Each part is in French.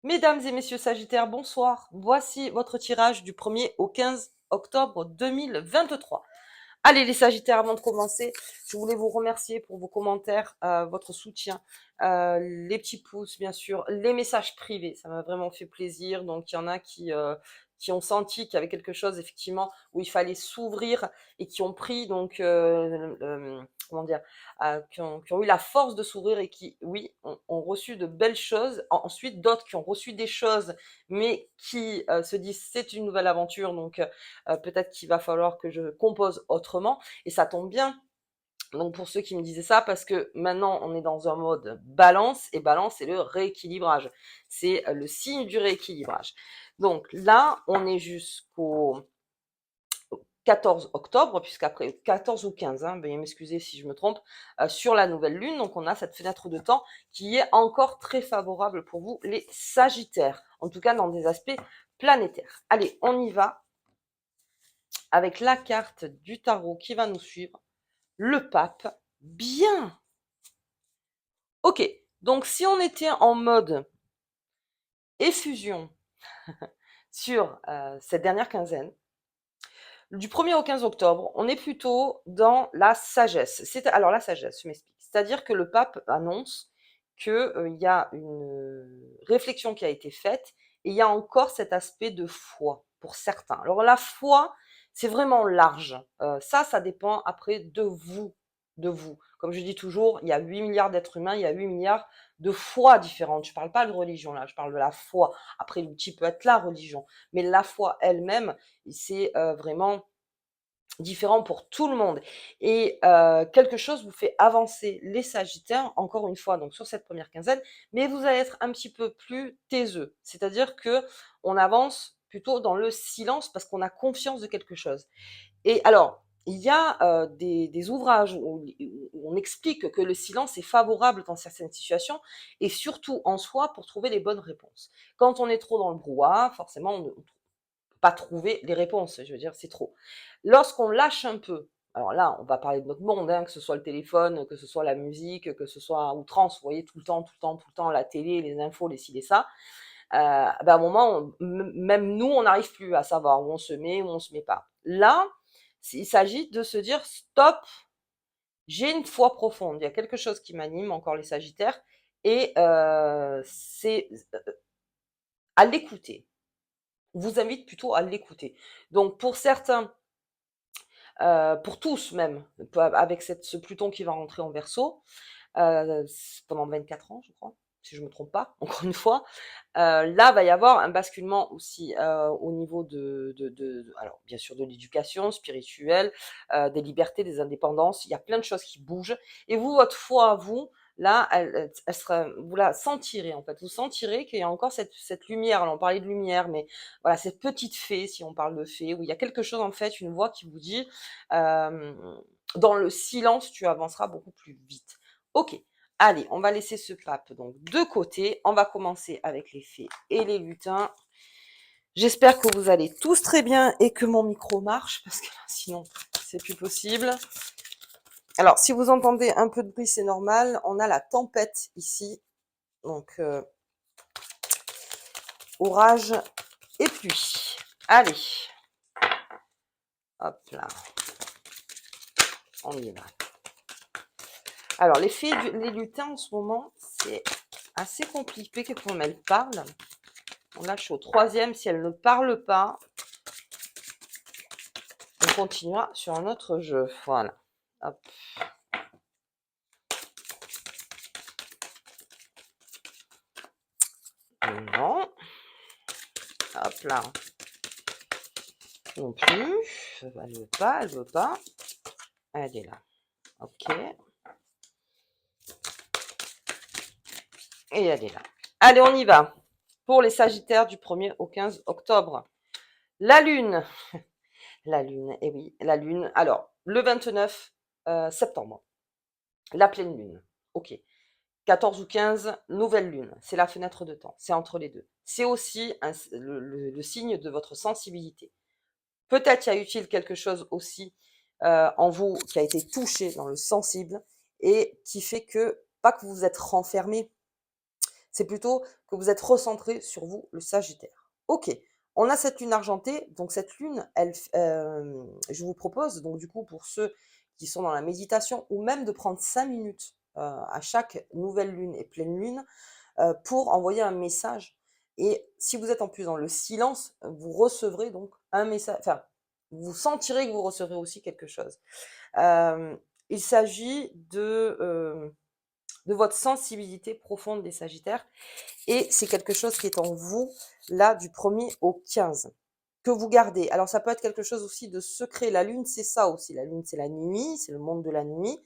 Mesdames et messieurs Sagittaires, bonsoir. Voici votre tirage du 1er au 15 octobre 2023. Allez les Sagittaires, avant de commencer, je voulais vous remercier pour vos commentaires, votre soutien, les petits pouces bien sûr, les messages privés, ça m'a vraiment fait plaisir. Donc il y en a qui ont senti qu'il y avait quelque chose effectivement où il fallait s'ouvrir et qui ont pris donc comment dire, qui ont eu la force de s'ouvrir et qui, oui, ont reçu de belles choses. Ensuite, d'autres qui ont reçu des choses, mais qui se disent c'est une nouvelle aventure, donc peut-être qu'il va falloir que je compose autrement. Et ça tombe bien. Donc pour ceux qui me disaient ça, parce que maintenant on est dans un mode balance, et balance c'est le rééquilibrage. C'est le signe du rééquilibrage. Donc là, on est jusqu'au 14 octobre, puisqu'après 14 ou 15, veuillez m'excuser si je me trompe, sur la nouvelle lune. Donc on a cette fenêtre de temps qui est encore très favorable pour vous, les Sagittaires, en tout cas dans des aspects planétaires. Allez, on y va avec la carte du tarot qui va nous suivre, le pape. Bien. Ok, donc si on était en mode effusion sur cette dernière quinzaine, du 1er au 15 octobre, on est plutôt dans la sagesse. Alors la sagesse, je m'explique. C'est-à-dire que le pape annonce qu'il y a une réflexion qui a été faite et il y a encore cet aspect de foi pour certains. Alors la foi, c'est vraiment large. Ça dépend après de vous. De vous. Comme je dis toujours, il y a 8 milliards d'êtres humains, il y a 8 milliards de foi différentes. Je ne parle pas de religion là, je parle de la foi. Après, l'outil peut être la religion, mais la foi elle-même, c'est vraiment différent pour tout le monde. Et quelque chose vous fait avancer les Sagittaires, encore une fois, donc sur cette première quinzaine, mais vous allez être un petit peu plus taiseux. C'est-à-dire que on avance plutôt dans le silence parce qu'on a confiance de quelque chose. Et alors, il y a des ouvrages où on explique que le silence est favorable dans certaines situations et surtout en soi pour trouver les bonnes réponses. Quand on est trop dans le brouhaha, forcément, on ne pas trouver les réponses, je veux dire, c'est trop. Lorsqu'on lâche un peu, alors là, on va parler de notre monde, que ce soit le téléphone, que ce soit la musique, que ce soit à outrance, vous voyez, tout le temps, tout le temps, tout le temps, la télé, les infos, les ci, les ça, à un moment, même nous, on n'arrive plus à savoir où on se met, où on se met pas. Là, il s'agit de se dire, stop, j'ai une foi profonde, il y a quelque chose qui m'anime, encore les Sagittaires, et c'est à l'écouter. On vous invite plutôt à l'écouter. Donc pour certains, pour tous même, avec ce Pluton qui va rentrer en Verseau, pendant 24 ans, je crois, si je me trompe pas, encore une fois. Là, va y avoir un basculement aussi au niveau alors bien sûr de l'éducation spirituelle, des libertés, des indépendances. Il y a plein de choses qui bougent. Et vous, votre foi à vous, là, elle sera, vous la sentirez en fait. Vous sentirez qu'il y a encore cette lumière. Alors on parlait de lumière, mais voilà, cette petite fée, si on parle de fée, où il y a quelque chose en fait, une voix qui vous dit, euh, dans le silence, tu avanceras beaucoup plus vite. Ok, allez, on va laisser ce pape donc de côté. On va commencer avec les fées et les lutins. J'espère que vous allez tous très bien et que mon micro marche, parce que sinon, c'est plus possible. Alors, si vous entendez un peu de bruit, c'est normal. On a la tempête ici. Donc, orage et pluie. Allez. Hop là. On y va. Alors, les fées, les lutins en ce moment, c'est assez compliqué comme elles parlent. Là, je suis au troisième. Si elles ne parlent pas, on continuera sur un autre jeu. Voilà. Hop. Non. Hop là. Non plus. Elle veut pas, elle veut pas. Elle est là. Ok. Et elle est là. Allez, on y va. Pour les Sagittaires du 1er au 15 octobre. La Lune. La Lune, eh oui, la Lune. Alors, le 29 septembre. La pleine Lune. Ok. 14 ou 15, nouvelle Lune. C'est la fenêtre de temps. C'est entre les deux. C'est aussi le signe de votre sensibilité. Peut-être y a-t-il quelque chose aussi en vous qui a été touché dans le sensible et qui fait que, pas que vous vous êtes renfermé, C'est plutôt que vous êtes recentré sur vous, le Sagittaire. OK, on a cette lune argentée, donc cette lune, je vous propose donc du coup pour ceux qui sont dans la méditation ou même de prendre 5 minutes, à chaque nouvelle lune et pleine lune, pour envoyer un message et si vous êtes en plus dans le silence, vous recevrez donc un message enfin, vous sentirez que vous recevrez aussi quelque chose. Hem, il s'agit de votre sensibilité profonde des Sagittaires et c'est quelque chose qui est en vous, là, du 1er au 15, que vous gardez. Alors ça peut être quelque chose aussi de secret. La lune, c'est ça aussi. La lune, c'est la nuit, c'est le monde de la nuit.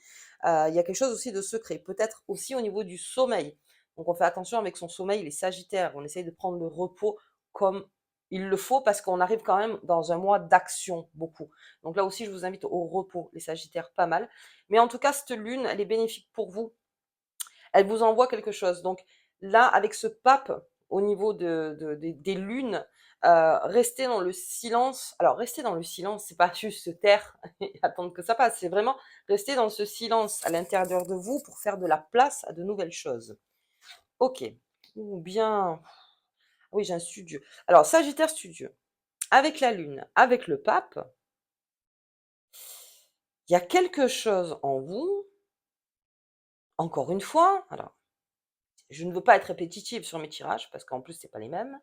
Il y a quelque chose aussi de secret. Peut-être aussi au niveau du sommeil. Donc on fait attention avec son sommeil, les Sagittaires. On essaye de prendre le repos comme il le faut parce qu'on arrive quand même dans un mois d'action beaucoup. Donc là aussi, je vous invite au repos, les Sagittaires, pas mal. Mais en tout cas, cette lune, elle est bénéfique pour vous, elle vous envoie quelque chose. Donc là, avec ce pape, au niveau des lunes, restez dans le silence. Alors, rester dans le silence, c'est pas juste se taire et attendre que ça passe. C'est vraiment rester dans ce silence à l'intérieur de vous pour faire de la place à de nouvelles choses. Ok. Ou bien, oui, j'ai un studieux. Alors, Sagittaire studieux, avec la lune, avec le pape, il y a quelque chose en vous, encore une fois, alors, je ne veux pas être répétitive sur mes tirages, parce qu'en plus, c'est pas les mêmes.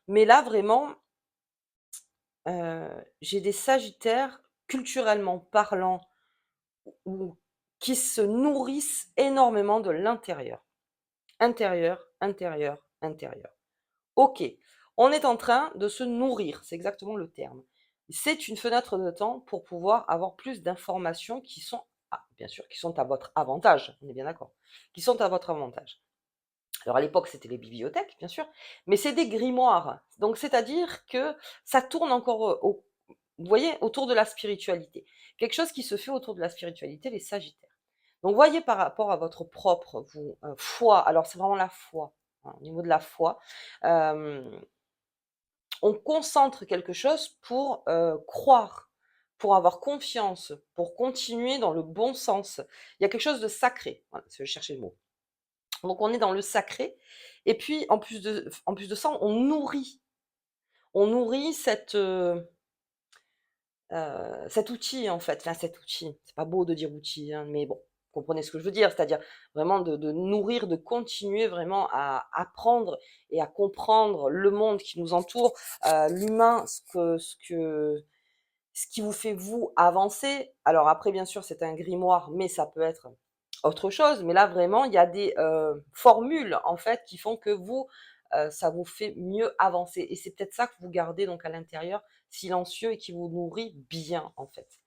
Mais là, vraiment, j'ai des sagittaires, culturellement parlant, ou qui se nourrissent énormément de l'intérieur. Intérieur, intérieur, intérieur. OK, on est en train de se nourrir, c'est exactement le terme. C'est une fenêtre de temps pour pouvoir avoir plus d'informations qui sont, bien sûr, qui sont à votre avantage, on est bien d'accord, qui sont à votre avantage. Alors à l'époque, c'était les bibliothèques, bien sûr, mais c'est des grimoires. Donc c'est-à-dire que ça tourne encore vous voyez, autour de la spiritualité. Quelque chose qui se fait autour de la spiritualité, les Sagittaires. Donc voyez par rapport à votre propre foi, alors c'est vraiment la foi, hein, au niveau de la foi, euh, on concentre quelque chose pour croire, pour avoir confiance, pour continuer dans le bon sens. Il y a quelque chose de sacré, voilà, si je cherchais le mot. Donc on est dans le sacré. Et puis en plus de ça, on nourrit cet outil en fait. Enfin cet outil, c'est pas beau de dire outil, hein, mais bon, vous comprenez ce que je veux dire, c'est-à-dire vraiment de nourrir, de continuer vraiment à apprendre et à comprendre le monde qui nous entoure, l'humain, ce qui vous fait vous avancer. Alors après, bien sûr, c'est un grimoire, mais ça peut être autre chose. Mais là, vraiment, il y a des formules en fait qui font que vous, ça vous fait mieux avancer. Et c'est peut-être ça que vous gardez donc à l'intérieur, silencieux et qui vous nourrit bien en fait.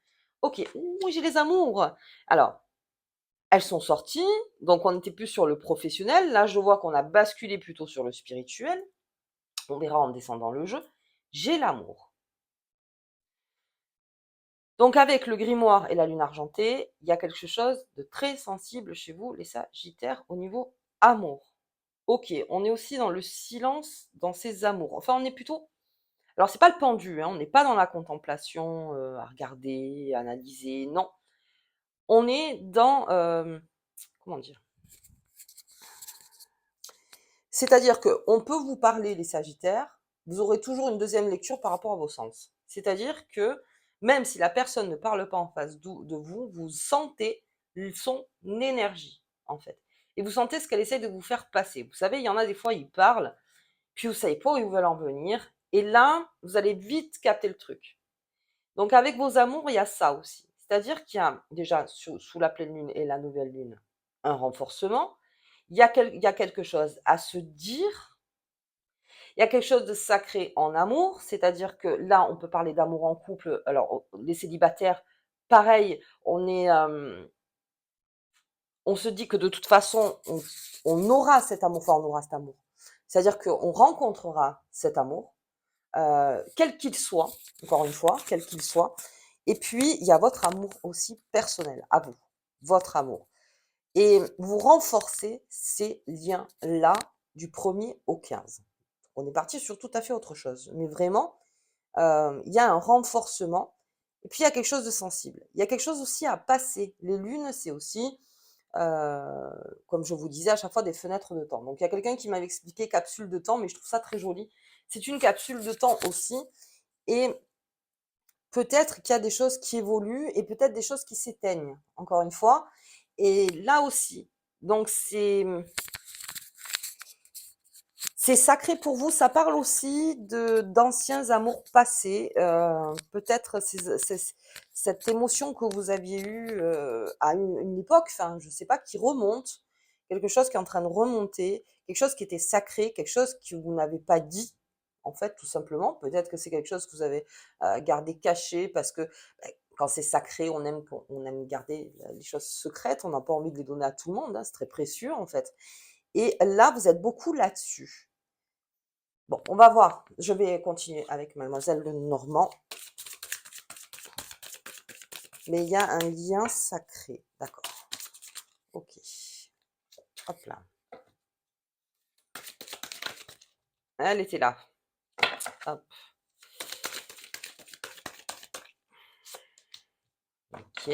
Ok, ouh, j'ai les amours. Alors, elles sont sorties, donc on n'était plus sur le professionnel. Là, je vois qu'on a basculé plutôt sur le spirituel. On verra en descendant le jeu. J'ai l'amour. Donc avec le grimoire et la lune argentée, il y a quelque chose de très sensible chez vous, les Sagittaires, au niveau amour. Ok, on est aussi dans le silence dans ses amours. Enfin, on est plutôt... Alors, c'est pas le pendu, hein, on n'est pas dans la contemplation, à regarder, à analyser, non. On est dans... comment dire? C'est-à-dire qu'on peut vous parler, les Sagittaires, vous aurez toujours une deuxième lecture par rapport à vos sens. C'est-à-dire que même si la personne ne parle pas en face de vous, vous sentez son énergie, en fait. Et vous sentez ce qu'elle essaie de vous faire passer. Vous savez, il y en a des fois, ils parlent, puis vous savez pas où ils veulent en venir. Et là, vous allez vite capter le truc. Donc avec vos amours, il y a ça aussi. C'est-à-dire qu'il y a déjà sous la pleine lune et la nouvelle lune un renforcement. Il y a quelque chose à se dire, il y a quelque chose de sacré en amour, c'est-à-dire que là, on peut parler d'amour en couple. Alors, les célibataires, pareil, on se dit que de toute façon, on aura cet amour, enfin, on aura cet amour. C'est-à-dire qu'on rencontrera cet amour, quel qu'il soit, encore une fois, quel qu'il soit. Et puis, il y a votre amour aussi personnel, à vous, votre amour. Et vous renforcez ces liens-là du 1er au 15. On est parti sur tout à fait autre chose. Mais vraiment, il y a un renforcement. Et puis, il y a quelque chose de sensible. Il y a quelque chose aussi à passer. Les lunes, c'est aussi comme je vous disais, à chaque fois des fenêtres de temps. Donc il y a quelqu'un qui m'avait expliqué capsule de temps, mais je trouve ça très joli. C'est une capsule de temps aussi et peut-être qu'il y a des choses qui évoluent et peut-être des choses qui s'éteignent, encore une fois. Et là aussi, donc c'est sacré pour vous, ça parle aussi d'anciens amours passés, peut-être cette émotion que vous aviez eue à une époque, enfin, je ne sais pas, qui remonte, quelque chose qui est en train de remonter, quelque chose qui était sacré, quelque chose que vous n'avez pas dit, en fait, tout simplement. Peut-être que c'est quelque chose que vous avez gardé caché parce que quand c'est sacré, on aime garder les choses secrètes, on n'a pas envie de les donner à tout le monde, hein, c'est très précieux en fait. Et là, vous êtes beaucoup là-dessus. Bon, on va voir. Je vais continuer avec Mademoiselle Lenormand. Mais il y a un lien sacré. D'accord. Ok. Hop là. Elle était là. Hop. Ok.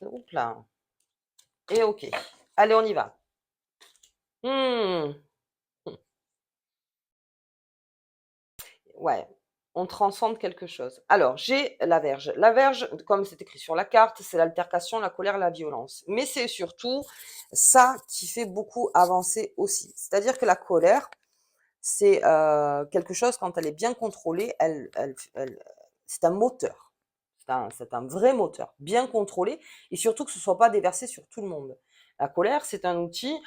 Hop là. Et ok. Allez, on y va. Hmm. Ouais. On transcende quelque chose. Alors, j'ai la Vierge. La Vierge, comme c'est écrit sur la carte, c'est l'altercation, la colère, la violence. Mais c'est surtout ça qui fait beaucoup avancer aussi. C'est-à-dire que la colère, c'est quelque chose, quand elle est bien contrôlée, c'est un moteur. C'est un vrai moteur, bien contrôlé, et surtout que ce ne soit pas déversé sur tout le monde. La colère, c'est un outil.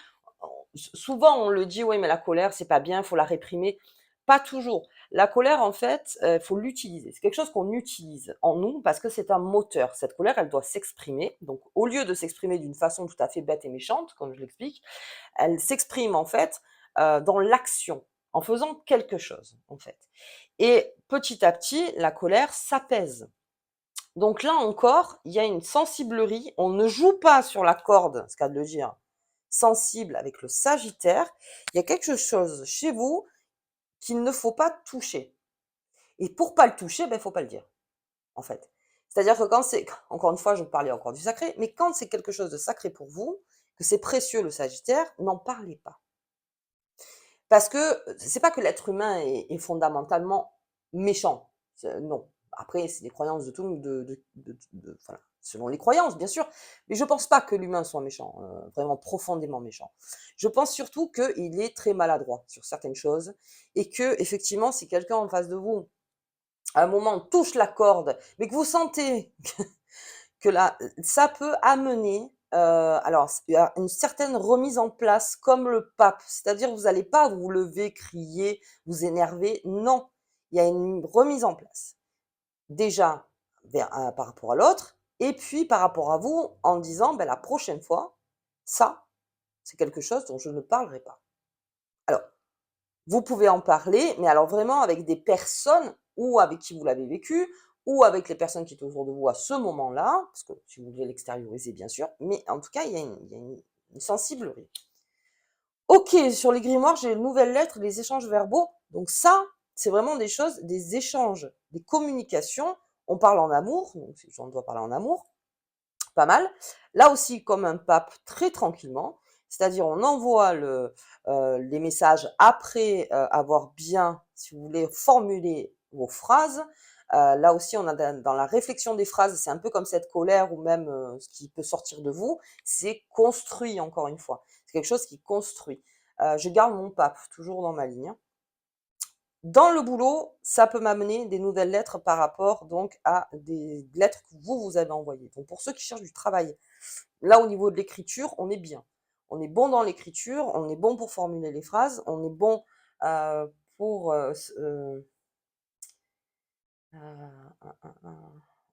Souvent, on le dit, oui, mais la colère, c'est pas bien, il faut la réprimer. Pas toujours. La colère, en fait, il faut l'utiliser. C'est quelque chose qu'on utilise en nous parce que c'est un moteur. Cette colère, elle doit s'exprimer. Donc, au lieu de s'exprimer d'une façon tout à fait bête et méchante, comme je l'explique, elle s'exprime en fait dans l'action, en faisant quelque chose, en fait. Et petit à petit, la colère s'apaise. Donc là encore, il y a une sensiblerie. On ne joue pas sur la corde, ce qu'a de le dire, sensible avec le Sagittaire. Il y a quelque chose chez vous qu'il ne faut pas toucher. Et pour pas le toucher, ben, il ne faut pas le dire, en fait. C'est-à-dire que quand c'est, encore une fois, je parlais encore du sacré, mais quand c'est quelque chose de sacré pour vous, que c'est précieux le Sagittaire, n'en parlez pas. Parce que c'est pas que l'être humain est fondamentalement méchant. Non. Après, c'est des croyances de tout, voilà, selon les croyances, bien sûr. Mais je pense pas que l'humain soit méchant, vraiment profondément méchant. Je pense surtout qu'il est très maladroit sur certaines choses et que, effectivement, si quelqu'un en face de vous, à un moment, touche la corde, mais que vous sentez que là, ça peut amener, alors il y a une certaine remise en place comme le pape. C'est-à-dire vous n'allez pas vous lever, crier, vous énerver, non. Il y a une remise en place. Déjà par rapport à l'autre et puis par rapport à vous en disant: «Ben, la prochaine fois, ça, c'est quelque chose dont je ne parlerai pas». Alors, vous pouvez en parler, mais alors vraiment avec des personnes ou avec qui vous l'avez vécu, ou avec les personnes qui étaient autour de vous à ce moment-là, parce que si vous voulez l'extérioriser, bien sûr, mais en tout cas, il y a une sensiblerie. Ok, sur les grimoires, j'ai les nouvelles lettres, les échanges verbaux. Donc ça, c'est vraiment des choses, des échanges, des communications. On parle en amour, donc on doit parler en amour, pas mal. Là aussi, comme un pape, très tranquillement. C'est-à-dire, on envoie les messages après avoir bien, si vous voulez, formulé vos phrases. Là aussi, on a dans la réflexion des phrases, c'est un peu comme cette colère ou même ce qui peut sortir de vous, c'est construit, encore une fois. C'est quelque chose qui construit. Je garde mon pape toujours dans ma ligne, hein. Dans le boulot, ça peut m'amener des nouvelles lettres par rapport donc à des lettres que vous avez envoyées. Donc pour ceux qui cherchent du travail, là au niveau de l'écriture, on est bien. On est bon dans l'écriture, on est bon pour formuler les phrases, on est bon pour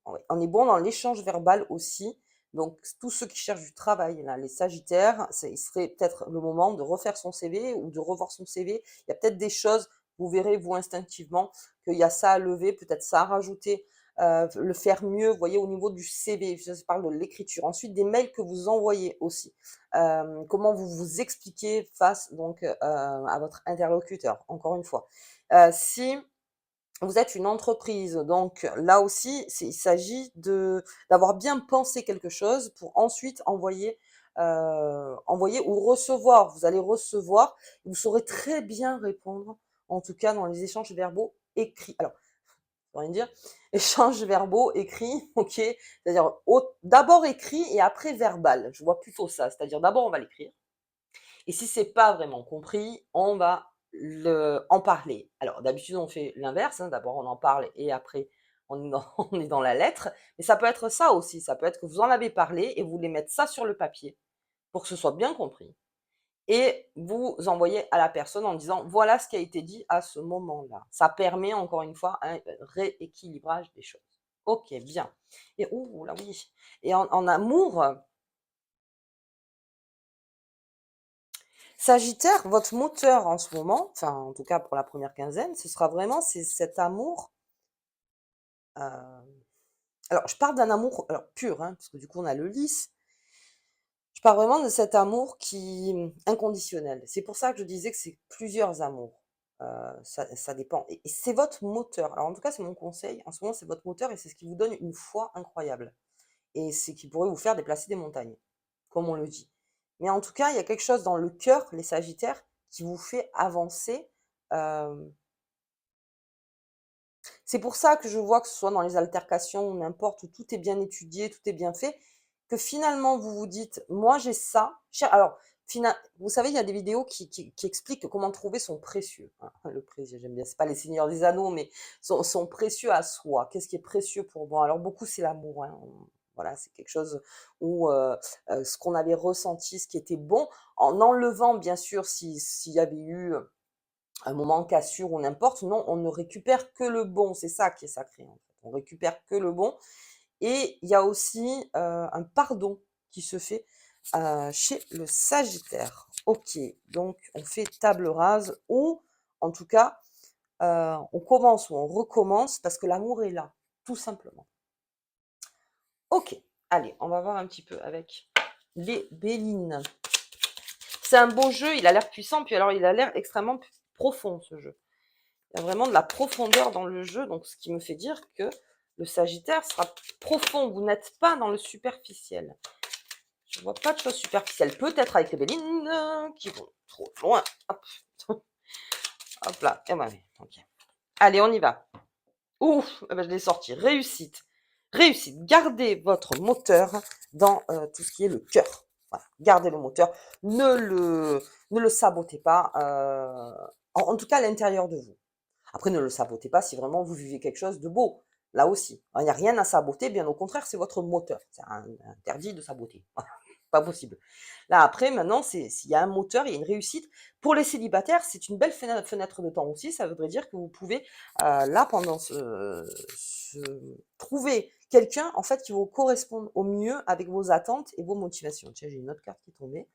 ouais, on est bon dans l'échange verbal aussi. Donc tous ceux qui cherchent du travail, là, les Sagittaires, il serait peut-être le moment de refaire son CV ou de revoir son CV. Il y a peut-être des choses, vous verrez vous instinctivement qu'il y a ça à lever, peut-être ça à rajouter, le faire mieux, vous voyez, au niveau du CV. Je parle de l'écriture. Ensuite, des mails que vous envoyez aussi. Comment vous vous expliquez face donc à votre interlocuteur. Encore une fois, si vous êtes une entreprise, donc là aussi, il s'agit d'avoir bien pensé quelque chose pour ensuite envoyer ou recevoir. Vous allez recevoir, vous saurez très bien répondre, en tout cas dans les échanges verbaux écrits. Alors, faut rien dire, échanges verbaux écrits, ok, c'est-à-dire d'abord écrit et après verbal. Je vois plutôt ça, c'est-à-dire d'abord on va l'écrire. Et si c'est pas vraiment compris, on va en parler. Alors d'habitude on fait l'inverse, hein, d'abord on en parle et après on est, dans, on est dans la lettre. Mais ça peut être ça aussi, ça peut être que vous en avez parlé et vous voulez mettre ça sur le papier pour que ce soit bien compris. Et vous envoyez à la personne en disant voilà ce qui a été dit à ce moment-là. Ça permet encore une fois un rééquilibrage des choses. Ok, bien. Et ouh là oui. Et en amour, Sagittaire, votre moteur en ce moment, enfin en tout cas pour la première quinzaine, ce sera vraiment cet amour. Alors je parle d'un amour alors pur, hein, parce que du coup on a le lys. Je parle vraiment de cet amour qui inconditionnel. C'est pour ça que je disais que c'est plusieurs amours. Ça dépend. Et c'est votre moteur. Alors en tout cas c'est mon conseil. En ce moment c'est votre moteur et c'est ce qui vous donne une foi incroyable. Et c'est qui pourrait vous faire déplacer des montagnes, comme on le dit. Mais en tout cas, il y a quelque chose dans le cœur, les Sagittaires, qui vous fait avancer. Euh, c'est pour ça que je vois que ce soit dans les altercations ou n'importe où tout est bien étudié, tout est bien fait, que finalement vous vous dites, moi j'ai ça. Alors, vous savez, il y a des vidéos qui expliquent comment trouver son précieux, hein. Le précieux, j'aime bien, c'est pas les Seigneurs des Anneaux, mais son précieux à soi. Qu'est-ce qui est précieux pour moi? Alors beaucoup, c'est l'amour, hein. Voilà, c'est quelque chose où ce qu'on avait ressenti, ce qui était bon, en enlevant bien sûr s'il y avait eu un moment cassure ou n'importe, non, on ne récupère que le bon, c'est ça qui est sacré en fait. On récupère que le bon. Et il y a aussi un pardon qui se fait chez le Sagittaire. Ok, donc on fait table rase ou en tout cas on commence ou on recommence parce que l'amour est là, tout simplement. Ok, allez, on va voir un petit peu avec les Bélines. C'est un beau jeu, il a l'air puissant, puis alors il a l'air extrêmement profond ce jeu. Il y a vraiment de la profondeur dans le jeu, donc ce qui me fait dire que le Sagittaire sera profond. Vous n'êtes pas dans le superficiel. Je ne vois pas de choses superficielles. Peut-être avec les Bélines qui vont trop loin. Hop, hop là. Et ben, ok. Allez, on y va. Ouf, eh ben, je l'ai sorti. Réussite. Réussite. Gardez votre moteur dans tout ce qui est le cœur. Voilà. Gardez le moteur. Ne le sabotez pas. En tout cas, à l'intérieur de vous. Après, ne le sabotez pas si vraiment vous vivez quelque chose de beau. Là aussi, il n'y a rien à saboter, bien au contraire, c'est votre moteur. C'est interdit de saboter. Pas possible. Là, après, maintenant, s'il y a un moteur, il y a une réussite. Pour les célibataires, c'est une belle fenêtre de temps aussi. Ça voudrait dire que vous pouvez, là, pendant trouver quelqu'un, en fait, qui vous corresponde au mieux avec vos attentes et vos motivations. Tiens, j'ai une autre carte qui est tombée.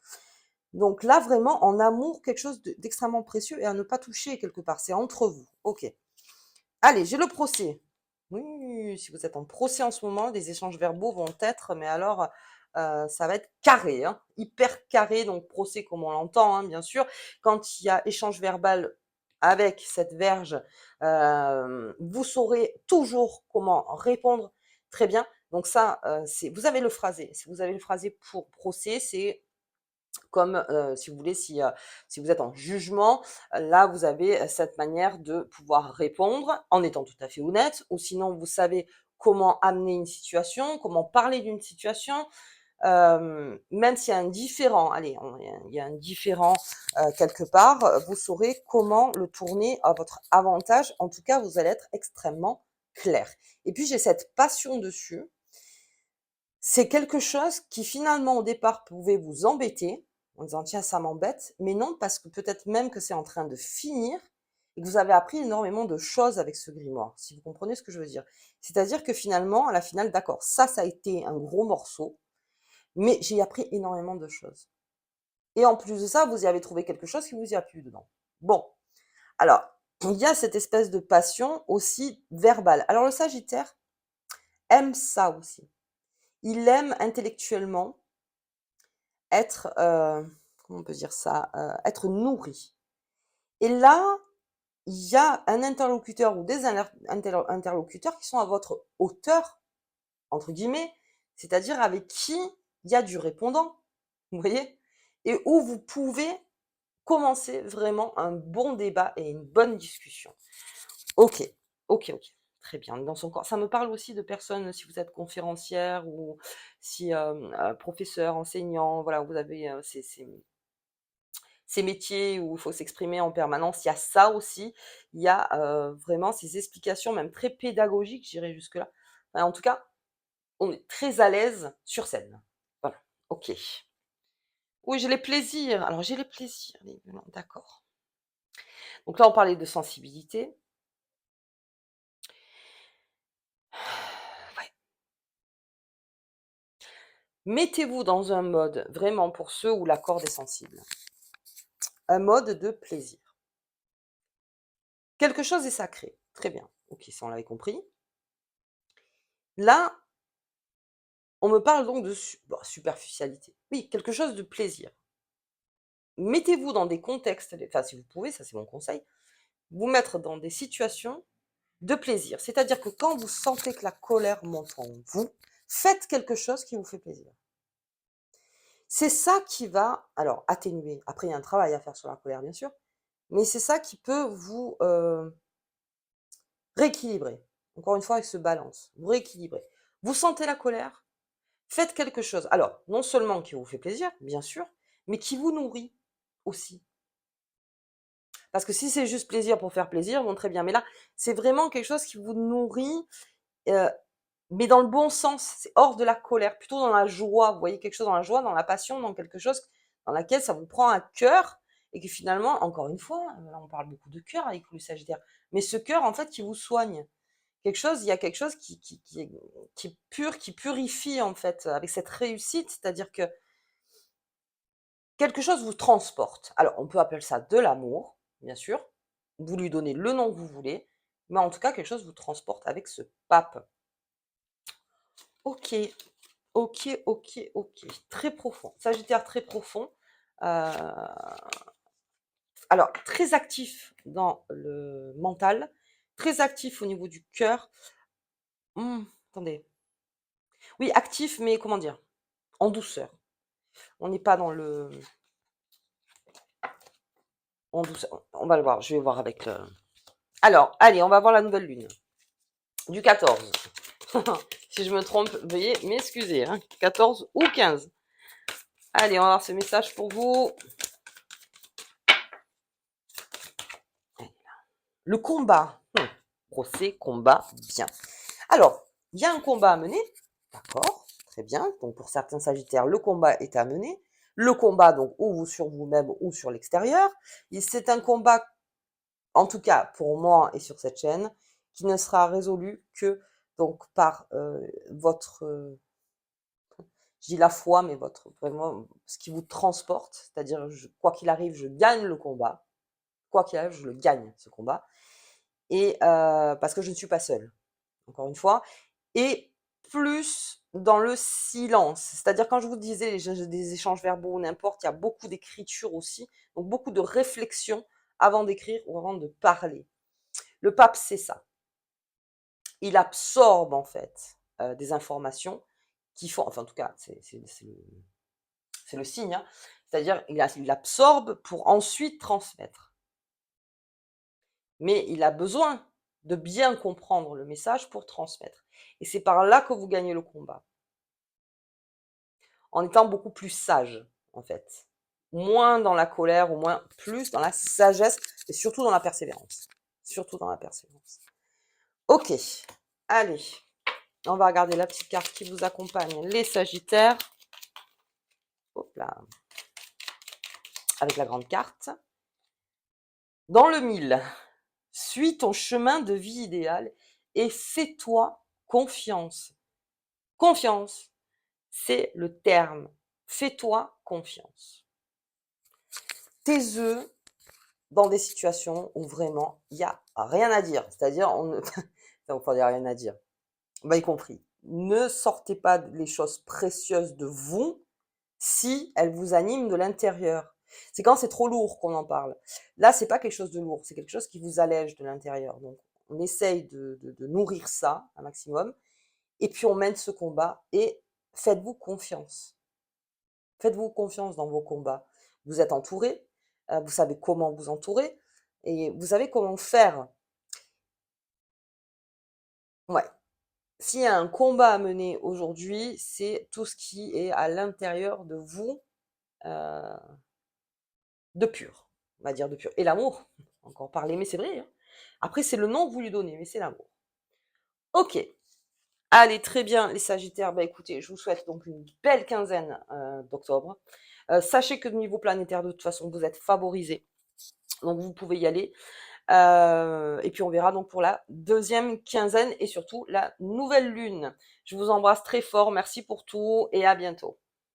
Donc là, vraiment, en amour, quelque chose d'extrêmement précieux et à ne pas toucher quelque part. C'est entre vous. Ok. Allez, j'ai le procès. Oui, si vous êtes en procès en ce moment, les échanges verbaux vont être, mais alors, ça va être carré, hein, hyper carré. Donc procès comme on l'entend, hein, bien sûr. Quand il y a échange verbal avec cette verge, vous saurez toujours comment répondre très bien. Donc ça, vous avez le phrasé. Si vous avez le phrasé pour procès, c'est comme si vous voulez, si vous êtes en jugement, là vous avez cette manière de pouvoir répondre en étant tout à fait honnête, ou sinon vous savez comment amener une situation, comment parler d'une situation, même s'il y a un différent, allez, il y a un différent quelque part, vous saurez comment le tourner à votre avantage. En tout cas, vous allez être extrêmement clair. Et puis j'ai cette passion dessus. C'est quelque chose qui finalement au départ pouvait vous embêter, en disant tiens ça m'embête, mais non parce que peut-être même que c'est en train de finir et que vous avez appris énormément de choses avec ce grimoire, si vous comprenez ce que je veux dire. C'est-à-dire que finalement, à la finale, d'accord, ça a été un gros morceau, mais j'ai appris énormément de choses. Et en plus de ça, vous y avez trouvé quelque chose qui vous y a plu dedans. Bon, alors, il y a cette espèce de passion aussi verbale. Alors le Sagittaire aime ça aussi. Il aime intellectuellement être, comment on peut dire ça? Être nourri. Et là, il y a un interlocuteur ou des interlocuteurs qui sont à votre hauteur, entre guillemets, c'est-à-dire avec qui il y a du répondant, vous voyez? Et où vous pouvez commencer vraiment un bon débat et une bonne discussion. OK, OK. Très bien. Dans son corps. Ça me parle aussi de personnes, si vous êtes conférencière ou si professeur, enseignant, voilà, vous avez ces métiers où il faut s'exprimer en permanence. Il y a ça aussi. Il y a vraiment ces explications, même très pédagogiques, j'irais jusque-là. Enfin, en tout cas, on est très à l'aise sur scène. Voilà. OK. Oui, j'ai les plaisirs. Alors, j'ai les plaisirs. D'accord. Donc là, on parlait de sensibilité. Ouais. Mettez-vous dans un mode, vraiment pour ceux où la corde est sensible, un mode de plaisir. Quelque chose est sacré. Très bien. Ok, ça on l'avait compris. Là, on me parle donc de superficialité. Oui, quelque chose de plaisir. Mettez-vous dans des contextes, enfin si vous pouvez, ça c'est mon conseil, vous mettre dans des situations de plaisir. C'est-à-dire que quand vous sentez que la colère monte en vous, faites quelque chose qui vous fait plaisir. C'est ça qui va, alors, atténuer. Après, il y a un travail à faire sur la colère, bien sûr, mais c'est ça qui peut vous rééquilibrer. Encore une fois, avec ce balance, vous rééquilibrez. Vous sentez la colère, faites quelque chose. Alors, non seulement qui vous fait plaisir, bien sûr, mais qui vous nourrit aussi. Parce que si c'est juste plaisir pour faire plaisir, bon, très bien. Mais là, c'est vraiment quelque chose qui vous nourrit, euh, mais dans le bon sens. C'est hors de la colère, plutôt dans la joie. Vous voyez quelque chose dans la joie, dans la passion, dans quelque chose dans laquelle ça vous prend à cœur et que finalement, encore une fois, là, on parle beaucoup de cœur avec le Sagittaire, mais ce cœur, en fait, qui vous soigne. Quelque chose, il y a quelque chose qui est pur, qui purifie, en fait, avec cette réussite. C'est-à-dire que quelque chose vous transporte. Alors, on peut appeler ça de l'amour, bien sûr. Vous lui donnez le nom que vous voulez, mais en tout cas, quelque chose vous transporte avec ce pape. Ok, ok. Très profond. Sagittaire très profond. Euh, alors, très actif dans le mental, très actif au niveau du cœur. Attendez. Oui, actif, mais comment dire? En douceur. On n'est pas dans le... En douceur. On va le voir, je vais voir avec le... Alors, allez, on va voir la nouvelle lune. Du 14. Si je me trompe, veuillez m'excuser. 14 ou 15. Allez, on va voir ce message pour vous. Le combat. Procès, combat, bien. Alors, il y a un combat à mener. D'accord, très bien. Donc, pour certains sagittaires, le combat est à mener. Le combat, donc, ou sur vous-même ou sur l'extérieur. C'est un combat, en tout cas pour moi et sur cette chaîne, qui ne sera résolu que donc par votre, je dis la foi, mais votre vraiment ce qui vous transporte, c'est-à-dire quoi qu'il arrive, je gagne le combat, quoi qu'il arrive, je le gagne ce combat, et parce que je ne suis pas seule, encore une fois, et plus dans le silence, c'est-à-dire quand je vous disais des échanges verbaux, n'importe, il y a beaucoup d'écriture aussi, donc beaucoup de réflexion avant d'écrire ou avant de parler. Le pape, c'est ça. Il absorbe en fait des informations qui font, enfin en tout cas, c'est le signe, hein. C'est-à-dire il absorbe pour ensuite transmettre. Mais il a besoin de bien comprendre le message pour transmettre. Et c'est par là que vous gagnez le combat. En étant beaucoup plus sage, en fait. Moins dans la colère, ou moins plus dans la sagesse, et surtout dans la persévérance. Surtout dans la persévérance. Ok, allez. On va regarder la petite carte qui vous accompagne, les Sagittaires. Hop là. Avec la grande carte. Dans le 1000, suis ton chemin de vie idéal et fais-toi confiance. Confiance, c'est le terme. Fais-toi confiance. Tes œufs dans des situations où vraiment il n'y a rien à dire. C'est-à-dire, on ne... il faut dire rien à dire. Y compris. Ne sortez pas les choses précieuses de vous si elles vous animent de l'intérieur. C'est quand c'est trop lourd qu'on en parle. Là, c'est pas quelque chose de lourd, c'est quelque chose qui vous allège de l'intérieur. Donc, on essaye de nourrir ça un maximum, et puis on mène ce combat et faites-vous confiance. Faites-vous confiance dans vos combats. Vous êtes entouré, vous savez comment vous entourer et vous savez comment faire. Ouais. S'il y a un combat à mener aujourd'hui, c'est tout ce qui est à l'intérieur de vous, heu, de pur. On va dire de pur et l'amour, encore parler, mais c'est vrai, hein. Après, c'est le nom que vous lui donnez, mais c'est l'amour. OK. Allez, très bien les sagittaires, bah, écoutez, je vous souhaite donc une belle quinzaine, d'octobre. Sachez que niveau planétaire, de toute façon, vous êtes favorisés, donc vous pouvez y aller. Et puis on verra donc pour la deuxième quinzaine et surtout la nouvelle lune. Je vous embrasse très fort, merci pour tout et à bientôt.